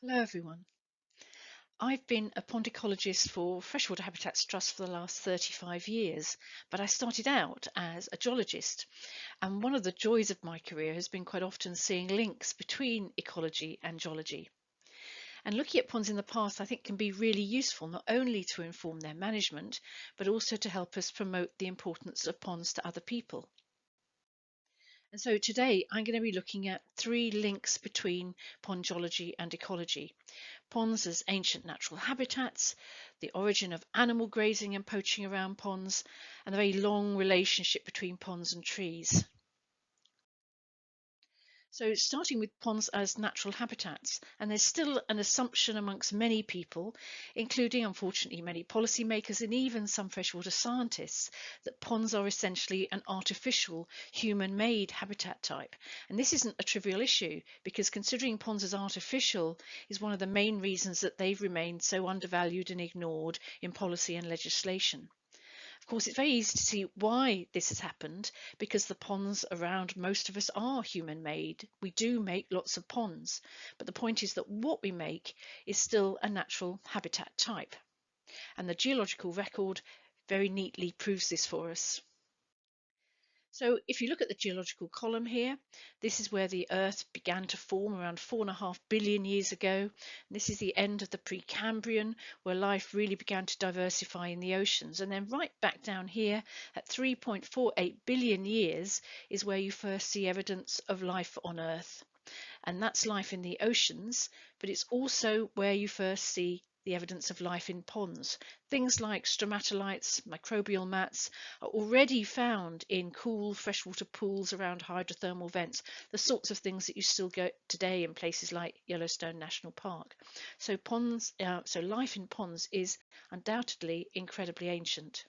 Hello everyone. I've been a pond ecologist for Freshwater Habitats Trust for the last 35 years, but I started out as a geologist. And one of the joys of my career has been quite often seeing links between ecology and geology. And looking at ponds in the past, I think, can be really useful, not only to inform their management, but also to help us promote the importance of ponds to other people. And so today I'm going to be looking at three links between pond geology and ecology. Ponds as ancient natural habitats, the origin of animal grazing and poaching around ponds, and the very long relationship between ponds and trees. So starting with ponds as natural habitats, and there's still an assumption amongst many people, including unfortunately many policymakers and even some freshwater scientists, that ponds are essentially an artificial human-made habitat type. And this isn't a trivial issue, because considering ponds as artificial is one of the main reasons that they've remained so undervalued and ignored in policy and legislation. Of course, it's very easy to see why this has happened because the ponds around most of us are human made. We do make lots of ponds, but the point is that what we make is still a natural habitat type. And the geological record very neatly proves this for us. So if you look at the geological column here, this is where the Earth began to form around 4.5 billion years ago. This is the end of the Precambrian, where life really began to diversify in the oceans. And then right back down here at 3.48 billion years is where you first see evidence of life on Earth. And that's life in the oceans, but it's also where you first see the evidence of life in ponds. Things like stromatolites, microbial mats are already found in cool freshwater pools around hydrothermal vents, the sorts of things that you still get today in places like Yellowstone National Park. So life in ponds is undoubtedly incredibly ancient.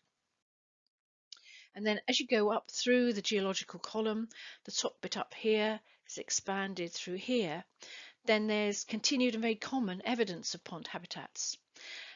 And then as you go up through the geological column, the top bit up here is expanded through here, then there's continued and very common evidence of pond habitats.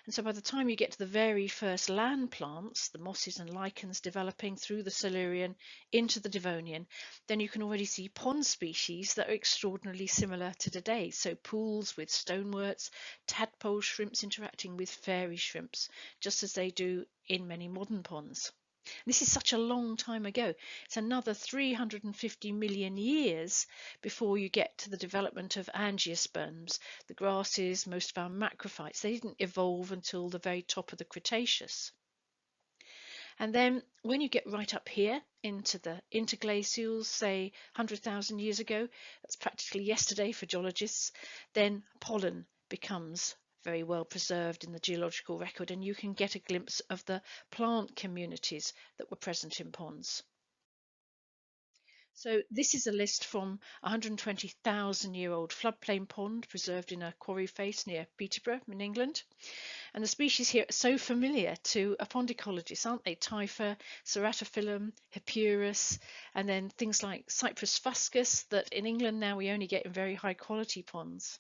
And so by the time you get to the very first land plants, the mosses and lichens developing through the Silurian into the Devonian, then you can already see pond species that are extraordinarily similar to today. So pools with stoneworts, tadpole shrimps interacting with fairy shrimps, just as they do in many modern ponds. This is such a long time ago. It's another 350 million years before you get to the development of angiosperms, the grasses, most of our macrophytes. They didn't evolve until the very top of the Cretaceous. And then when you get right up here into the interglacials, say 100,000 years ago, that's practically yesterday for geologists, then pollen becomes very well preserved in the geological record, and you can get a glimpse of the plant communities that were present in ponds. So this is a list from a 120,000-year-old floodplain pond preserved in a quarry face near Peterborough in England. And the species here are so familiar to a pond ecologist, aren't they? Typha, Ceratophyllum, Hippurus, and then things like Cyprus fuscus that in England now we only get in very high quality ponds.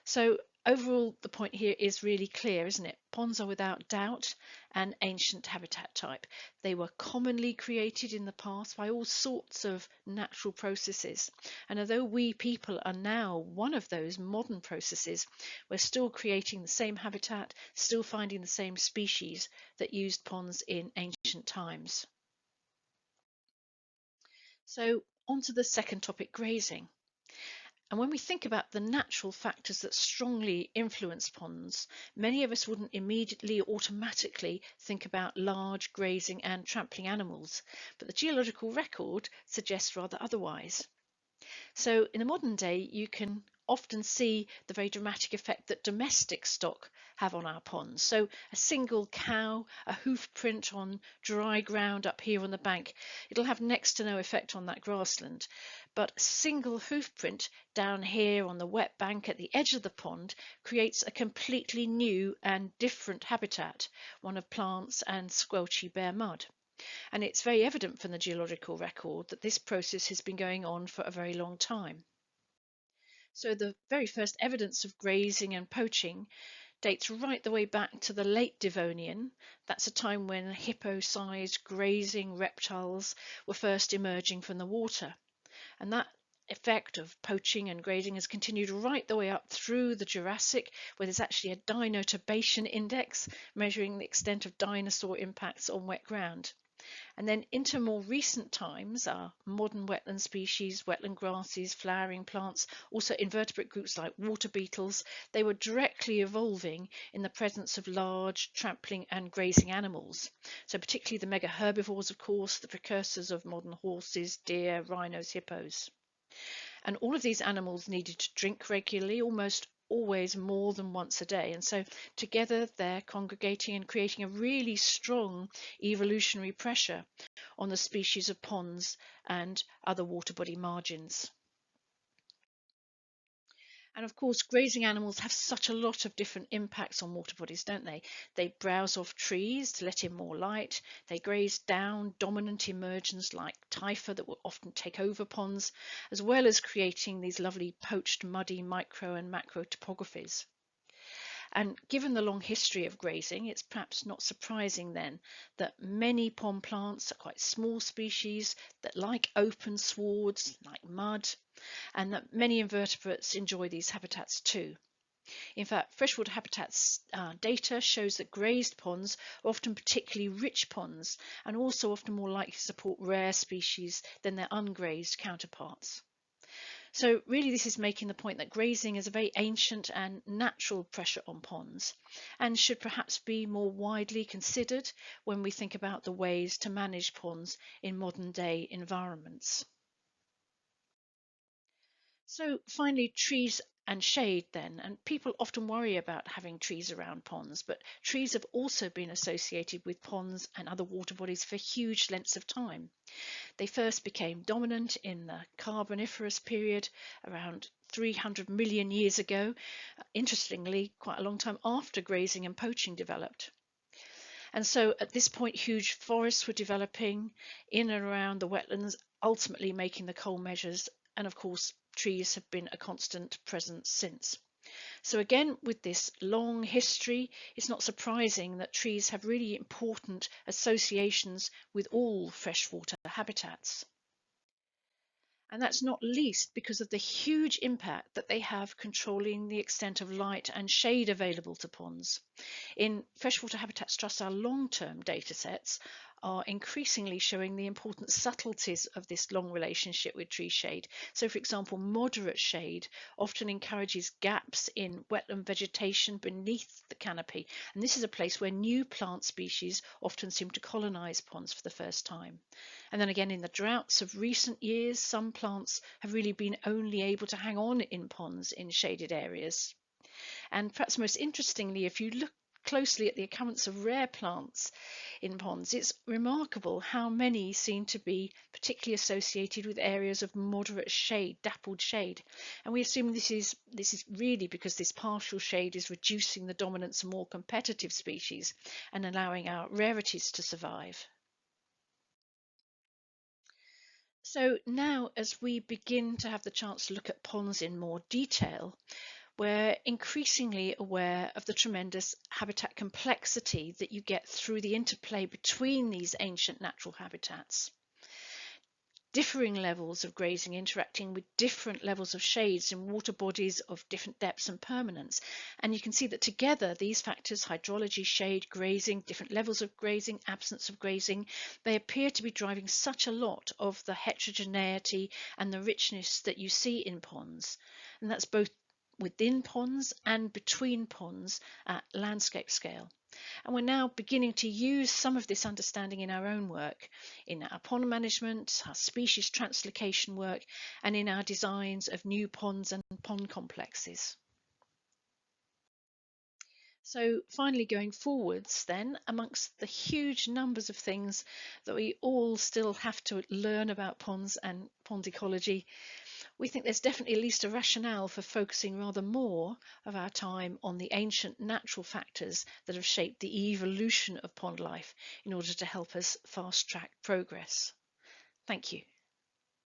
So overall, the point here is really clear, isn't it? Ponds are without doubt an ancient habitat type. They were commonly created in the past by all sorts of natural processes. And although we people are now one of those modern processes, we're still creating the same habitat, still finding the same species that used ponds in ancient times. So on to the second topic, grazing. And when we think about the natural factors that strongly influence ponds, many of us wouldn't immediately, automatically think about large grazing and trampling animals, but the geological record suggests rather otherwise. So in the modern day, you can often see the very dramatic effect that domestic stock have on our ponds. So a single cow, a hoof print on dry ground up here on the bank, it'll have next to no effect on that grassland. But a single hoof print down here on the wet bank at the edge of the pond creates a completely new and different habitat, one of plants and squelchy bare mud. And it's very evident from the geological record that this process has been going on for a very long time. So the very first evidence of grazing and poaching dates right the way back to the late Devonian. That's a time when hippo-sized grazing reptiles were first emerging from the water. And that effect of poaching and grazing has continued right the way up through the Jurassic, where there's actually a dinoturbation index measuring the extent of dinosaur impacts on wet ground. And then into more recent times, our modern wetland species, wetland grasses, flowering plants, also invertebrate groups like water beetles, they were directly evolving in the presence of large trampling and grazing animals. So particularly the mega herbivores, of course, the precursors of modern horses, deer, rhinos, hippos. And all of these animals needed to drink regularly, almost always more than once a day. And so together they're congregating and creating a really strong evolutionary pressure on the species of ponds and other water body margins. And of course, grazing animals have such a lot of different impacts on water bodies, don't they? They browse off trees to let in more light. They graze down dominant emergence like typha that will often take over ponds, as well as creating these lovely poached muddy micro and macro topographies. And given the long history of grazing, it's perhaps not surprising then that many pond plants are quite small species that like open swards, like mud, and that many invertebrates enjoy these habitats too. In fact, freshwater habitats data shows that grazed ponds are often particularly rich ponds and also often more likely to support rare species than their ungrazed counterparts. So really this is making the point that grazing is a very ancient and natural pressure on ponds and should perhaps be more widely considered when we think about the ways to manage ponds in modern day environments. So finally, trees and shade then, and people often worry about having trees around ponds, but trees have also been associated with ponds and other water bodies for huge lengths of time. They first became dominant in the Carboniferous period around 300 million years ago, interestingly quite a long time after grazing and poaching developed. And so at this point huge forests were developing in and around the wetlands, ultimately making the coal measures, and of course trees have been a constant presence since. So again, with this long history, it's not surprising that trees have really important associations with all freshwater habitats. And that's not least because of the huge impact that they have controlling the extent of light and shade available to ponds. In Freshwater Habitats Trust, our long-term data sets are increasingly showing the important subtleties of this long relationship with tree shade. So for example, moderate shade often encourages gaps in wetland vegetation beneath the canopy. And this is a place where new plant species often seem to colonize ponds for the first time. And then again, in the droughts of recent years, some plants have really been only able to hang on in ponds in shaded areas. And perhaps most interestingly, if you look closely at the occurrence of rare plants in ponds, it's remarkable how many seem to be particularly associated with areas of moderate shade, dappled shade. And we assume this is really because this partial shade is reducing the dominance of more competitive species and allowing our rarities to survive. So now, as we begin to have the chance to look at ponds in more detail, we're increasingly aware of the tremendous habitat complexity that you get through the interplay between these ancient natural habitats. Differing levels of grazing interacting with different levels of shades in water bodies of different depths and permanence. And you can see that together these factors, hydrology, shade, grazing, different levels of grazing, absence of grazing, they appear to be driving such a lot of the heterogeneity and the richness that you see in ponds. And that's both within ponds and between ponds at landscape scale. And we're now beginning to use some of this understanding in our own work, in our pond management, our species translocation work, and in our designs of new ponds and pond complexes. So finally, going forwards then, amongst the huge numbers of things that we all still have to learn about ponds and pond ecology, we think there's definitely at least a rationale for focusing rather more of our time on the ancient natural factors that have shaped the evolution of pond life in order to help us fast track progress. Thank you.